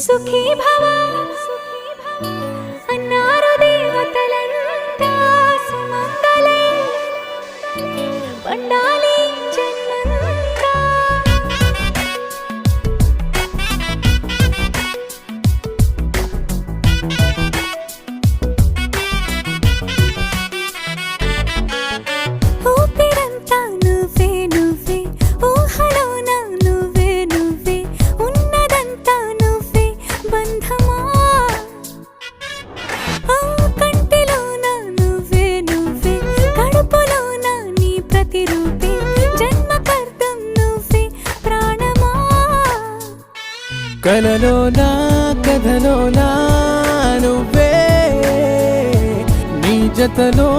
సుఖీ భవ అన్నారు దేవతలంతా సుమంగళే పండాలి జన్మంతా. ఊపిరంతా నువ్వే నువ్వే ఊహలోన నువ్వే నువ్వే ఉన్నదంతా నువ్వే బంధమా. కంటిలోన నువ్వే నువ్వే కడుపులోన నీ ప్రతిరూపే జన్మకర్తం నువ్వే ప్రాణమా. కలలోనా కథలోనా నువ్వే నీ జతలో